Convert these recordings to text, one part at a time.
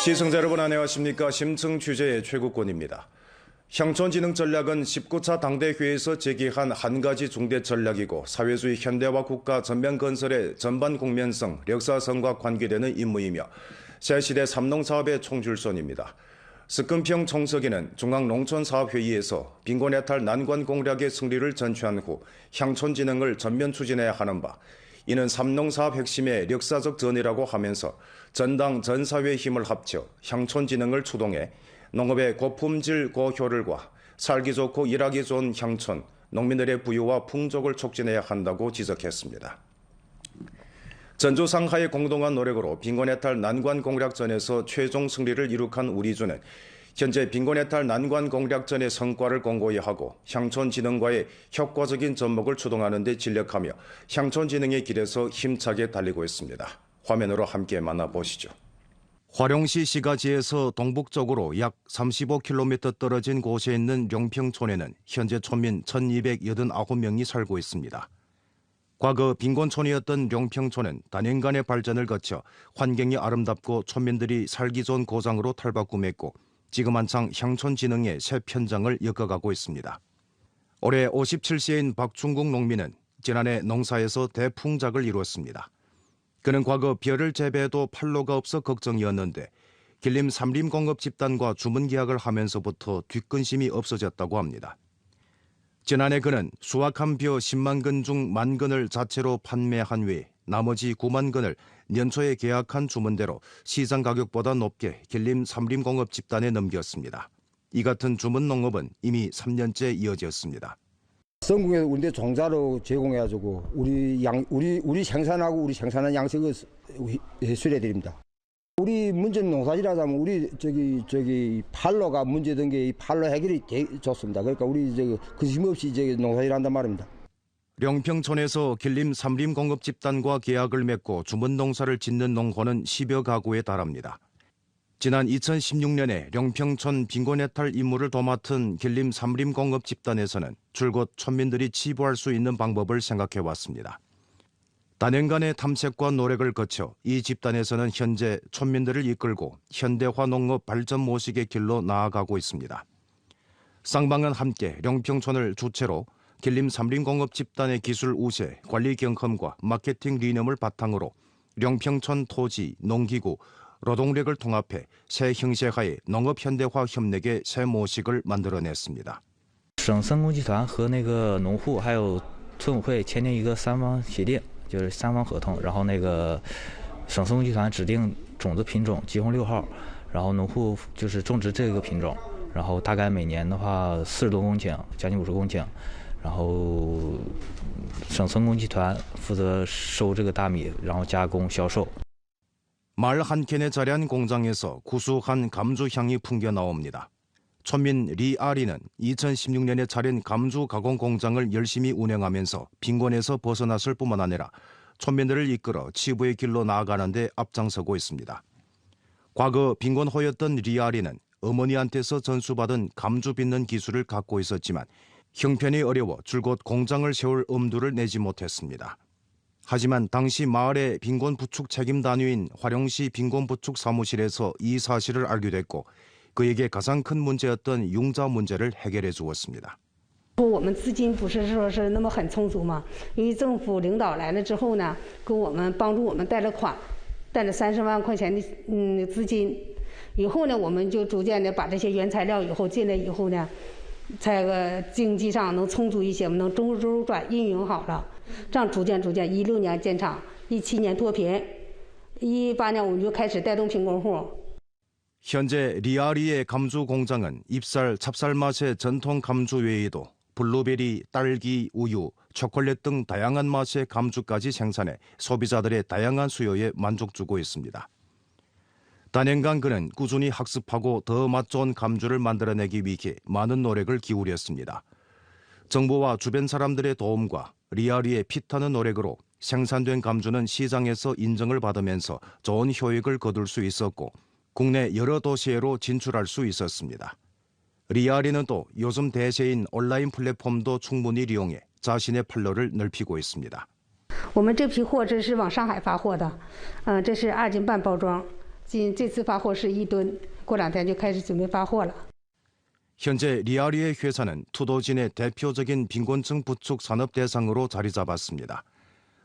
시청자 여러분 안녕하십니까. 심층 취재의 최국권입니다. 향촌진흥 전략은 19차 당대회에서 제기한 한 가지 중대 전략이고 사회주의 현대화 국가 전면 건설의 전반 국면성, 역사성과 관계되는 임무이며 새시대 삼농사업의 총줄선입니다. 석금평 총서기는 중앙농촌사업회의에서 빈곤해탈 난관 공략의 승리를 전취한 후 향촌진흥을 전면 추진해야 하는 바, 이는 삼농사업 핵심의 역사적 전이라고 하면서 전당 전사회의 힘을 합쳐 향촌진흥을 추동해 농업의 고품질 고효율과 살기 좋고 일하기 좋은 향촌, 농민들의 부유와 풍족을 촉진해야 한다고 지적했습니다. 전주 상하의 공동한 노력으로 빈곤해탈 난관 공략전에서 최종 승리를 이룩한 우리주는 현재 빈곤해탈 난관 공략전의 성과를 공고히 하고 향촌진흥과의 효과적인 접목을 추동하는 데 진력하며 향촌진흥의 길에서 힘차게 달리고 있습니다. 화면으로 함께 만나보시죠. 화룡시 시가지에서 동북쪽으로 약 35km 떨어진 곳에 있는 룡평촌에는 현재 촌민 1289명이 살고 있습니다. 과거 빈곤촌이었던 룡평촌은 단연간의 발전을 거쳐 환경이 아름답고 촌민들이 살기 좋은 고장으로 탈바꿈했고 지금 한창 향촌진흥의 새 편장을 엮어가고 있습니다. 올해 57세인 박충국 농민은 지난해 농사에서 대풍작을 이루었습니다. 그는 과거 벼를 재배해도 판로가 없어 걱정이었는데 길림 삼림공업 집단과 주문 계약을 하면서부터 뒷근심이 없어졌다고 합니다. 지난해 그는 수확한 벼 10만 근 중 1만 근을 자체로 판매한 외에 나머지 9만 근을 년초에 계약한 주문대로 시장 가격보다 높게 길림 삼림공업 집단에 넘겼습니다. 이 같은 주문 농업은 이미 3년째 이어졌습니다. 성공에서 우리한테 종자로 제공해가지고 우리 생산하고 우리 생산한 양식을 수리해드립니다. 우리 문제는 농사지라자면 우리 저기 판로가 문제된 게 이 판로 해결이 좋습니다. 그러니까 우리 거침없이 농사질한단 말입니다. 룡평촌에서 길림 삼림공업 집단과 계약을 맺고 주문 농사를 짓는 농호는 10여 가구에 달합니다. 지난 2016년에 룡평촌 빈곤해탈 임무를 도맡은 길림 삼림공업 집단에서는 줄곧 촌민들이 치부할 수 있는 방법을 생각해 왔습니다. 단연간의 탐색과 노력을 거쳐 이 집단에서는 현재 촌민들을 이끌고 현대화 농업 발전 모식의 길로 나아가고 있습니다. 쌍방은 함께 룡평촌을 주체로 길림 삼림공업 집단의 기술 우세, 관리 경험과 마케팅 리념을 바탕으로 룡평촌 토지, 농기구, 노동력을 통합해 새 형식하에 농업 현대화 협력의 새 모식을 만들어냈습니다. 省森工集团和那个农户还有村委会签订一个3方协定，就是3方合同。然后省森工集团指定种子品种吉红6号，然后农户就是种植这个品种，然后大概每年的话40多公顷，将近50公顷。然后省森工集团负责收这个大米，然后加工销售。 마을 한 켠에 자리한 공장에서 구수한 감주 향이 풍겨 나옵니다. 촌민 리아리는 2016년에 차린 감주 가공 공장을 열심히 운영하면서 빈곤에서 벗어났을 뿐만 아니라 촌민들을 이끌어 치부의 길로 나아가는 데 앞장서고 있습니다. 과거 빈곤호였던 리아리는 어머니한테서 전수받은 감주 빚는 기술을 갖고 있었지만 형편이 어려워 줄곧 공장을 세울 엄두를 내지 못했습니다. 하지만 당시 마을의 빈곤부축 책임 단위인 화룡시 빈곤부축 사무실에서 이 사실을 알게 됐고 그에게 가장 큰 문제였던 융자 문제를 해결해 주었습니다. 我们资金不是说是那么很充足嘛，因为政府领导来了之后呢，给我们帮助我们贷了款，贷了30万块钱的资金，以后呢，我们就逐渐的把这些原材料以后进来以后呢，在经济上能充足一些，我们能周转运营好了。 这样逐渐，16年建厂，17年脱贫，18年我们就开始带动贫困户。 현재 리아리의 감주 공장은 잎살, 찹쌀 맛의 전통 감주 외에도 블루베리, 딸기, 우유, 초콜릿 등 다양한 맛의 감주까지 생산해 소비자들의 다양한 수요에 만족 주고 있습니다. 단연간 그는 꾸준히 학습하고 더 맛 좋은 감주를 만들어내기 위해 많은 노력을 기울였습니다. 정부와 주변 사람들의 도움과 리아리의 피타는 노력으로 생산된 감주는 시장에서 인정을 받으면서 좋은 효익을 거둘 수 있었고 국내 여러 도시에로 진출할 수 있었습니다. 리아리는 또 요즘 대세인 온라인 플랫폼도 충분히 이용해 자신의 판로를 넓히고 있습니다. 我们这批货这是往上海发货的，这是2斤半包装，这次发货是1吨，过2天就开始准备发货了。 현재 리아리의 회사는 투도진의 대표적인 빈곤층 부축 산업 대상으로 자리 잡았습니다.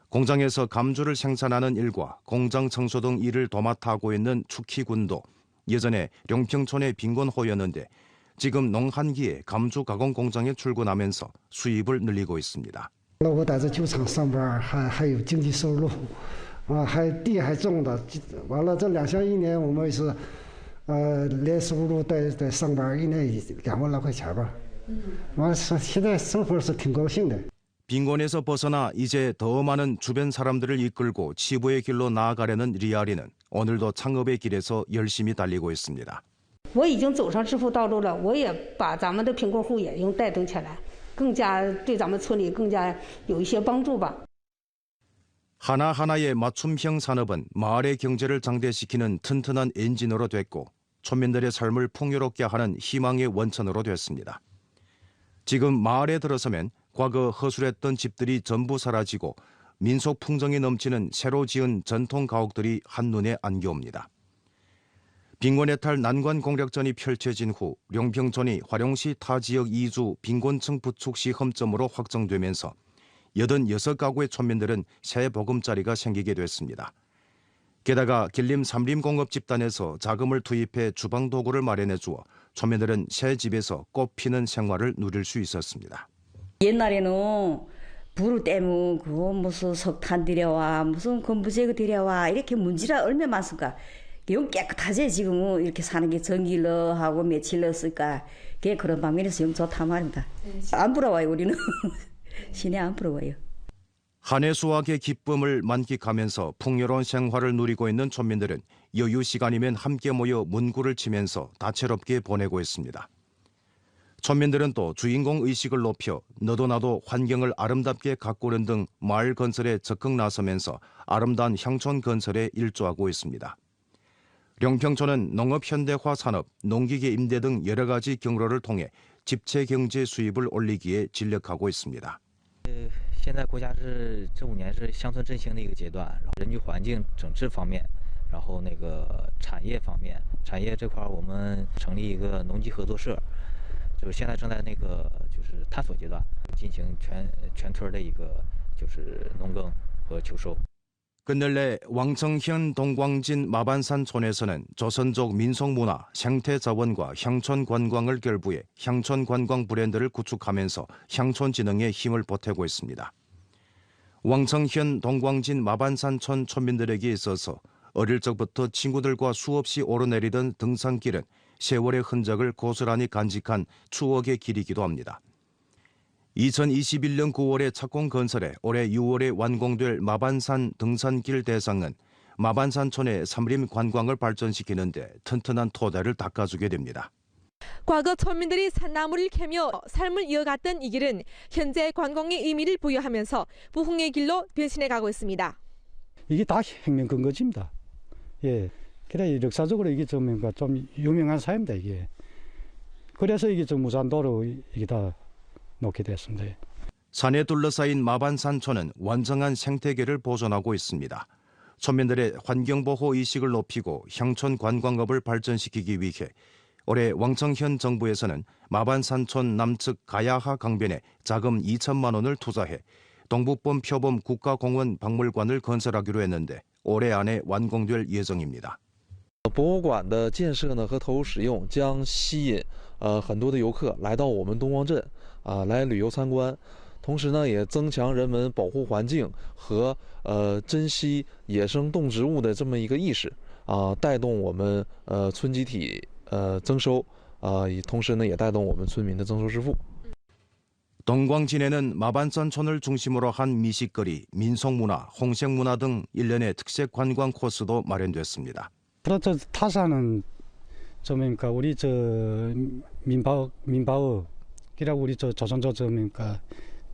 공장에서 감주를 생산하는 일과 공장 청소 등 일을 도맡아 하고 있는 축희군도 예전에 룡평촌의 빈곤호였는데 지금 농한기에 감주 가공 공장에 출근하면서 수입을 늘리고 있습니다. 我在这酒厂上班，还有经济收入，还地还种的，完了这2项1年我们是，年收入在上班1年2万来块钱吧，完了现在生活是挺高兴的。 빈곤에서 벗어나 이제 더 많은 주변 사람들을 이끌고 치부의 길로 나아가려는 리아리는 오늘도 창업의 길에서 열심히 달리고 있습니다. 我已经走上致富道路了，我也把咱们的贫困户也用带动起来，更加对咱们村里更加有一些帮助吧。 하나하나의 맞춤형 산업은 마을의 경제를 장대시키는 튼튼한 엔진으로 됐고 촌민들의 삶을 풍요롭게 하는 희망의 원천으로 됐습니다. 지금 마을에 들어서면 과거 허술했던 집들이 전부 사라지고 민속 풍정이 넘치는 새로 지은 전통 가옥들이 한눈에 안겨옵니다. 빈곤의 탈 난관 공략전이 펼쳐진 후 룡평촌이 화룡시 타 지역 이주 빈곤층 부축 시험점으로 확정되면서 86가구의 촌민들은 새 보금자리가 생기게 됐습니다. 게다가 길림 삼림공업 집단에서 자금을 투입해 주방 도구를 마련해 주어 촌민들은 새 집에서 꽃피는 생활을 누릴 수 있었습니다. 옛날에는 불을 떼면 그거 무슨 석탄 들여와 무슨 건부제거 들여와 이렇게 문제가 얼마나 많습니까? 영 깨끗하지 지금은 이렇게 사는 게 전기로 하고 며칠로 쓸까 그게 그런 방면에서 영 좋단 말입니다. 안 부러워요 우리는. 시내 안 부러워요. 한해 수확의 기쁨을 만끽하면서 풍요로운 생활을 누리고 있는 촌민들은 여유 시간이면 함께 모여 문구를 치면서 다채롭게 보내고 있습니다. 촌민들은 또 주인공 의식을 높여 너도 나도 환경을 아름답게 가꾸는 등 마을 건설에 적극 나서면서 아름다운 향촌 건설에 일조하고 있습니다. 룡평촌은 농업 현대화 산업, 농기계 임대 등 여러 가지 경로를 통해 집체 경제 수입을 올리기에 진력하고 있습니다. 现在国家是这5年是乡村振兴的一个阶段，然后人居环境整治方面，然后那个产业方面，产业这块我们成立一个农机合作社，就是现在正在那个就是探索阶段，进行全村的一个就是农耕和秋收。 끝낼래 왕청현 동광진 마반산촌에서는 조선족 민속문화, 생태자원과 향촌 관광을 결부해 향촌 관광 브랜드를 구축하면서 향촌 진흥에 힘을 보태고 있습니다. 왕청현 동광진 마반산촌 촌민들에게 있어서 어릴 적부터 친구들과 수없이 오르내리던 등산길은 세월의 흔적을 고스란히 간직한 추억의 길이기도 합니다. 2021년 9월에 착공 건설해 올해 6월에 완공될 마반산 등산길 대상은 마반산촌의 삼림 관광을 발전시키는 데 튼튼한 토대를 닦아주게 됩니다. 과거 촌민들이 산나물을 캐며 삶을 이어갔던 이 길은 현재 관광의 의미를 부여하면서 부흥의 길로 변신해가고 있습니다. 이게 다 혁명 근거지입니다. 예, 그래 역사적으로 이게 좀 유명한 사입니다 이게. 그래서 이게 좀 무산도로 이게 다 놓게 됐습니다. 산에 둘러싸인 마반산촌은 완전한 생태계를 보존하고 있습니다. 촌민들의 환경보호 의식을 높이고 향촌 관광업을 발전시키기 위해 올해 왕청현 정부에서는 마반산촌 남측 가야하 강변에 자금 2천만 원을 투자해 동북범 표범 국가공원 박물관을 건설하기로 했는데 올해 안에 완공될 예정입니다. 博物馆的建设呢和投入使用将吸引很多的游客来到我们东光镇来旅游参观，同时呢也增强人们保护环境和珍惜野生动植物的这么一个意识带动我们村集体增收同时呢也带动我们村民的增收致富。 동광진에는 마반산촌을 중심으로 한 미식거리, 민속문화, 홍색문화 등 일련의 특색 관광 코스도 마련됐습니다. 그렇죠. 타사는 그러니까 우리 저 민바업 이라고 우리 저 조선족 그러니까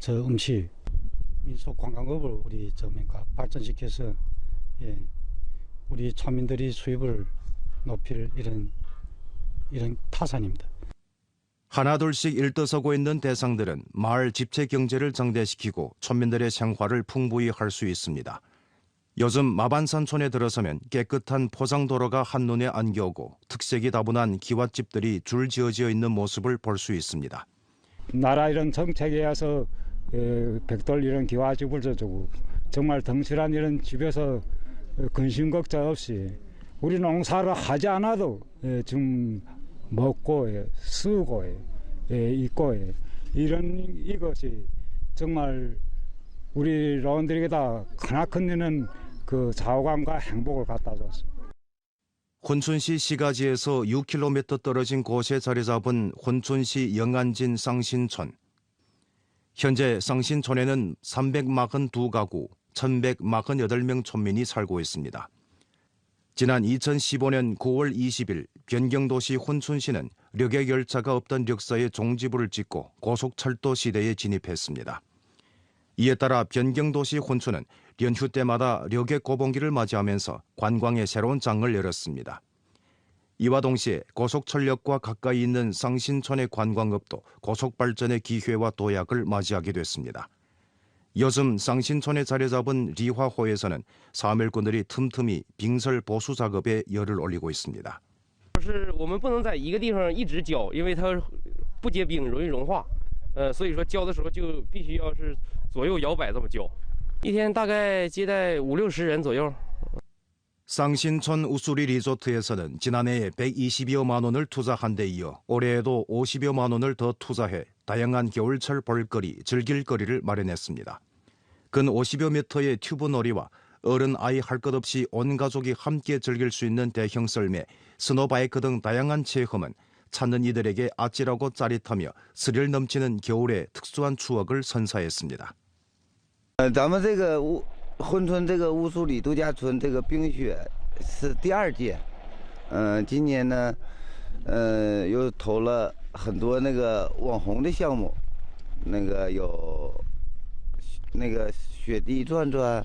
저 음식 민속 관광업을 우리 그러니까 발전시켜서 예, 우리村민들이 수입을 높일 이런 타산입니다. 하나둘씩 일떠서고 있는 대상들은 마을 집체 경제를 장대시키고 촌민들의 생활을 풍부히 할 수 있습니다. 요즘 마반산촌에 들어서면 깨끗한 포장도로가 한눈에 안겨오고 특색이 다분한 기와집들이 줄 지어져 있는 모습을 볼 수 있습니다. 나라 이런 정책에 의해서 백돌 이런 기와집을 줘주고 정말 덩실한 이런 집에서 근심 걱정 없이 우리 농사를 하지 않아도 좀 먹고 쓰고 입고 이런 이것이 정말 우리 라운드에게 다 크나큰 그 자오감과 행복을 갖다 줬습니다. 혼춘시 시가지에서 6km 떨어진 곳에 자리 잡은 혼춘시 영안진 쌍신촌. 현재 쌍신촌에는 342가구, 1148명 촌민이 살고 있습니다. 지난 2015년 9월 20일 변경도시 혼춘시는 력액열차가 없던 력사에 종지부를 찍고 고속철도 시대에 진입했습니다. 이에 따라 변경도시 혼춘은 연휴 때마다 력액 고봉기를 맞이하면서 관광의 새로운 장을 열었습니다. 이와 동시에 고속철역과 가까이 있는 쌍신촌의 관광업도 고속발전의 기회와 도약을 맞이하게 됐습니다. 요즘 쌍신촌에 자리 잡은 리화호에서는 사멸꾼들이 틈틈이 빙설 보수 작업에 열을 올리고 있습니다. 是我们不能在一个地方一直浇，因为它不结冰，容易融化。所以说浇的时候就必须要是左右摇摆这么浇。一天大概接待50-60人左右。 쌍신촌 우수리 리조트에서는 지난해에 120여만 원을 투자한 데 이어 올해에도 50여만 원을 더 투자해 다양한 겨울철 볼거리, 즐길거리를 마련했습니다. 근 50여 미터의 튜브 놀이와 어른 아이 할 것 없이 온 가족이 함께 즐길 수 있는 대형 썰매, 스노바이크 등 다양한 체험은 찾는 이들에게 아찔하고 짜릿하며 스릴 넘치는 겨울의 특수한 추억을 선사했습니다. 咱们这个珲春这个乌苏里度假村这个冰雪是第2届，今年呢，又投了很多那个网红的项目，那个有那个雪地转转，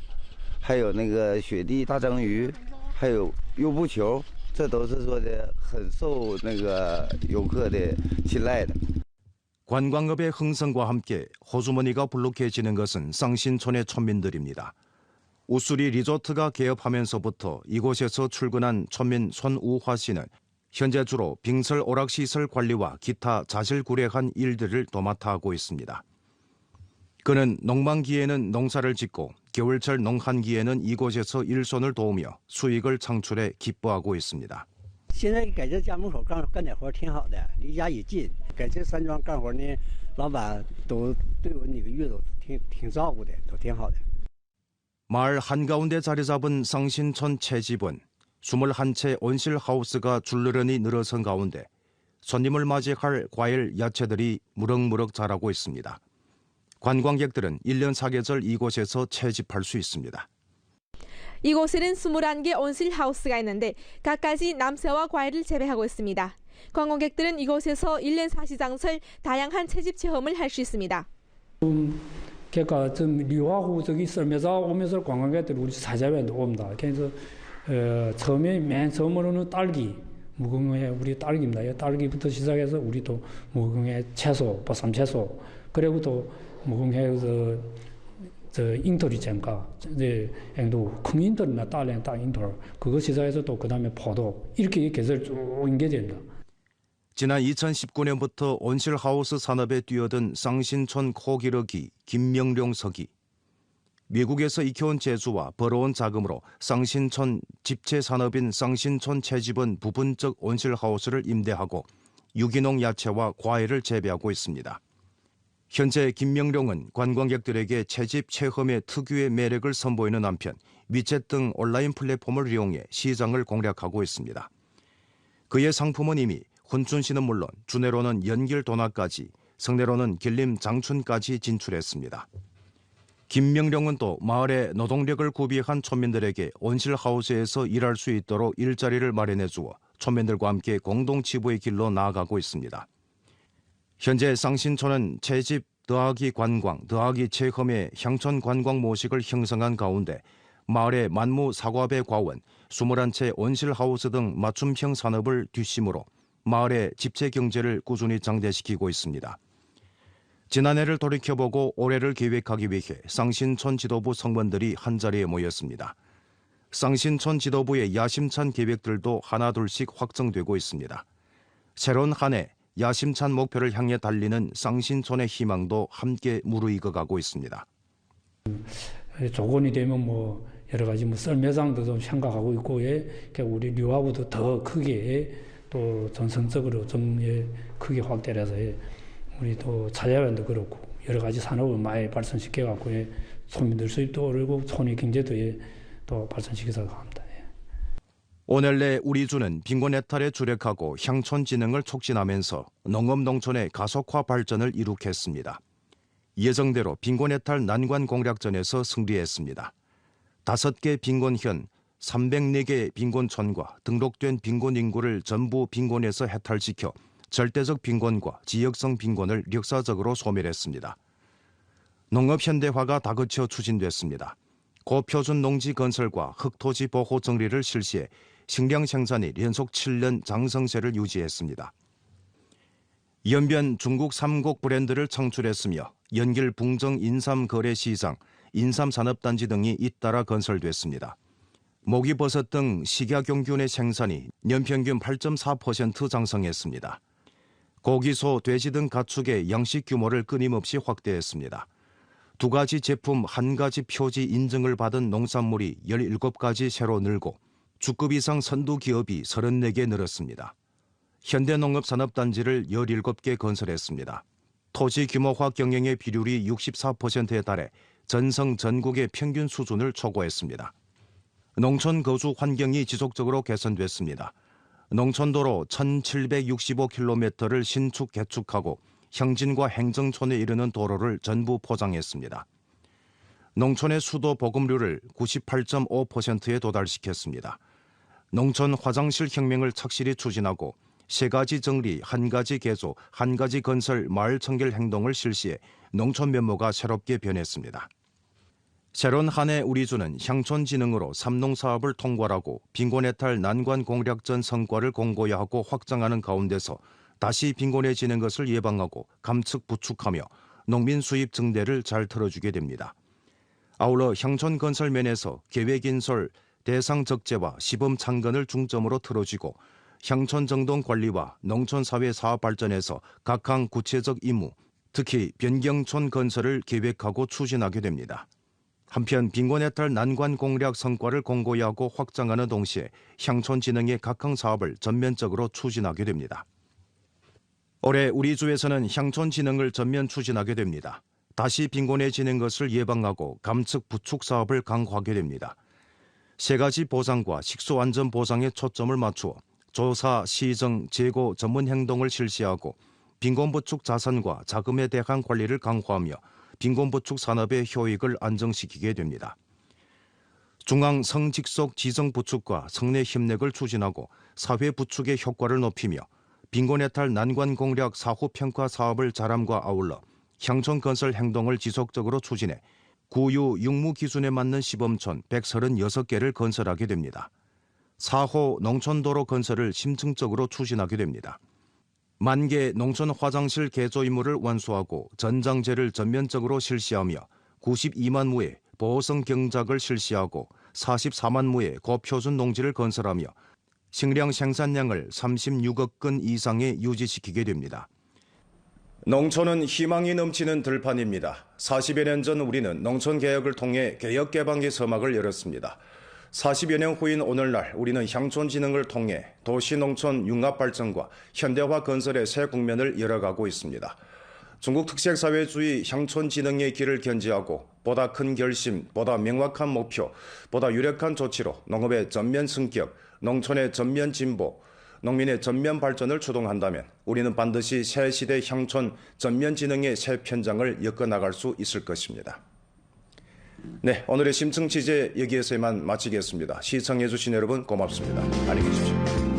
还有那个雪地大蒸鱼，还有优步球，这都是说的很受那个游客的青睐的。 관광업의 흥성과 함께 호주머니가 불룩해지는 것은 쌍신촌의 촌민들입니다. 우수리 리조트가 개업하면서부터 이곳에서 출근한 촌민 손우화 씨는 현재 주로 빙설 오락시설 관리와 기타 자질구레한 일들을 도맡아 하고 있습니다. 그는 농만기에는 농사를 짓고 겨울철 농한기에는 이곳에서 일손을 도우며 수익을 창출해 기뻐하고 있습니다. 现在在这家门口干点活挺好的，离家也近。在这山庄干活呢，老板都对我每个月都挺照顾的，都挺好的。 마을 한가운데 자리 잡은 쌍신촌 채집은 21채 온실하우스가 줄르러니 늘어선 가운데 손님을 맞이할 과일, 야채들이 무럭무럭 자라고 있습니다. 관광객들은 1년 사계절 이곳에서 채집할 수 있습니다. 이곳에는 21개 온실하우스가 있는데 각가지 남새와 과일을 재배하고 있습니다. 관광객들은 이곳에서 1년 사시장철 다양한 채집 체험을 할 수 있습니다. 그러니까 좀 리화호 저기 썰매장 오면서 관광객들이 우리 사자회도 옵니다. 그래서 처음에 맨 처음으로는 딸기, 무궁화 우리 딸기입니다. 딸기부터 시작해서 우리 또 무궁화 채소, 보쌈 채소, 그리고 또 무궁화 저 잉토리 잼가, 이제 또 큰 잉토리나 딸랭 딸 잉토리 그거 시작해서 또 그다음에 포도 이렇게 계속 쭉 연계됩니다. 지난 2019년부터 온실하우스 산업에 뛰어든 쌍신촌 코기러기 김명룡 서기. 미국에서 익혀온 재주와 벌어온 자금으로 쌍신촌 집체 산업인 쌍신촌 채집은 부분적 온실하우스를 임대하고 유기농 야채와 과일을 재배하고 있습니다. 현재 김명룡은 관광객들에게 채집 체험의 특유의 매력을 선보이는 한편 위챗 등 온라인 플랫폼을 이용해 시장을 공략하고 있습니다. 그의 상품은 이미 혼춘시는 물론 주내로는 연길 도나까지, 성내로는 길림 장춘까지 진출했습니다. 김명룡은 또 마을에 노동력을 구비한 촌민들에게 온실하우스에서 일할 수 있도록 일자리를 마련해 주어 촌민들과 함께 공동치부의 길로 나아가고 있습니다. 현재 쌍신촌은 채집 더하기 관광 더하기 체험의 향촌 관광 모식을 형성한 가운데 마을의 만무 사과배 과원, 21채 온실하우스 등 맞춤형 산업을 뒷심으로 마을의 집체 경제를 꾸준히 장대시키고 있습니다. 지난해를 돌이켜보고 올해를 계획하기 위해 쌍신촌 지도부 성원들이 한자리에 모였습니다. 쌍신촌 지도부의 야심찬 계획들도 하나둘씩 확정되고 있습니다. 새로운 한 해 야심찬 목표를 향해 달리는 쌍신촌의 희망도 함께 무르익어가고 있습니다. 조건이 되면 뭐 여러 가지 뭐 썰매장도 좀 생각하고 있고, 우리 류하고도 더 크게 또 전성적으로 좀 크게 확대해서 우리 또 자자변도 그렇고 여러 가지 산업을 많이 발전시켜 갖고村民들 수입도 오르고 촌의 경제도 또 발전시켜서 합니다. 오늘 내 우리주는 빈곤 해탈에 주력하고 향촌 진흥을 촉진하면서 농업 농촌의 가속화 발전을 이룩했습니다. 예정대로 빈곤 해탈 난관 공략전에서 승리했습니다. 5개 빈곤현, 304개 빈곤촌과 등록된 빈곤 인구를 전부 빈곤에서 해탈시켜 절대적 빈곤과 지역성 빈곤을 역사적으로 소멸했습니다. 농업 현대화가 다그쳐 추진됐습니다. 고표준 농지 건설과 흑토지 보호 정리를 실시해 식량 생산이 연속 7년 장성세를 유지했습니다. 연변 중국 3곡 브랜드를 창출했으며 연길 붕정 인삼 거래시장, 인삼산업단지 등이 잇따라 건설됐습니다. 모기버섯 등 식약용균의 생산이 연평균 8.4% 장성했습니다. 고기, 소, 돼지 등 가축의 양식 규모를 끊임없이 확대했습니다. 2가지 제품 1가지 표지 인증을 받은 농산물이 17가지 새로 늘고 주급 이상 선두 기업이 34개 늘었습니다. 현대농업산업단지를 17개 건설했습니다. 토지 규모화 경영의 비율이 64%에 달해 전성 전국의 평균 수준을 초과했습니다. 농촌 거주 환경이 지속적으로 개선됐습니다. 농촌도로 1765km를 신축 개축하고 형진과 행정촌에 이르는 도로를 전부 포장했습니다. 농촌의 수도 보급률을 98.5%에 도달시켰습니다. 농촌 화장실 혁명을 착실히 추진하고 3가지 정리, 1가지 개조, 1가지 건설 마을 청결 행동을 실시해 농촌 면모가 새롭게 변했습니다. 새로운 한 해 우리주는 향촌 진흥으로 삼농사업을 통괄하고 빈곤 해탈 난관 공략전 성과를 공고히 하고 확장하는 가운데서 다시 빈곤해지는 것을 예방하고 감축 부축하며 농민 수입 증대를 잘 틀어주게 됩니다. 아울러 향촌 건설 면에서 계획인솔, 대상 적재와 시범 창건을 중점으로 틀어쥐고 향촌 정동 관리와 농촌사회 사업 발전에서 각항 구체적 임무, 특히 변경촌 건설을 계획하고 추진하게 됩니다. 한편 빈곤 해탈 난관 공략 성과를 공고히 하고 확장하는 동시에 향촌 진흥의 각항 사업을 전면적으로 추진하게 됩니다. 올해 우리 주에서는 향촌 진흥을 전면 추진하게 됩니다. 다시 빈곤해지는 것을 예방하고 감축 부축 사업을 강화하게 됩니다. 3가지 보상과 식수 안전 보상에 초점을 맞추어 조사, 시정, 재고 전문 행동을 실시하고 빈곤 부축 자산과 자금에 대한 관리를 강화하며 빈곤 부축 산업의 효익을 안정시키게 됩니다. 중앙 성직속 지정 부축과 성내 협력을 추진하고 사회 부축의 효과를 높이며 빈곤 해탈 난관 공략 사후 평가 사업을 잘함과 아울러 향촌 건설 행동을 지속적으로 추진해 구유 육무 기준에 맞는 시범촌 136개를 건설하게 됩니다. 4호 농촌도로 건설을 심층적으로 추진하게 됩니다. 10,000개 농촌 화장실 개조 임무를 완수하고 전장제를 전면적으로 실시하며 92만 무의 보호성 경작을 실시하고 44만 무의 고표준 농지를 건설하며 식량 생산량을 36억 건 이상에 유지시키게 됩니다. 농촌은 희망이 넘치는 들판입니다. 40여 년 전 우리는 농촌개혁을 통해 개혁개방의 서막을 열었습니다. 40여 년 후인 오늘날 우리는 향촌 진흥을 통해 도시농촌 융합발전과 현대화 건설의 새 국면을 열어가고 있습니다. 중국 특색사회주의 향촌 진흥의 길을 견지하고 보다 큰 결심, 보다 명확한 목표, 보다 유력한 조치로 농업의 전면 승격, 농촌의 전면 진보, 농민의 전면 발전을 추동한다면 우리는 반드시 새 시대 향촌 전면 진흥의 새 편장을 엮어나갈 수 있을 것입니다. 네, 오늘의 심층 취재 여기에서만 마치겠습니다. 시청해주신 여러분 고맙습니다. 안녕히 계십시오.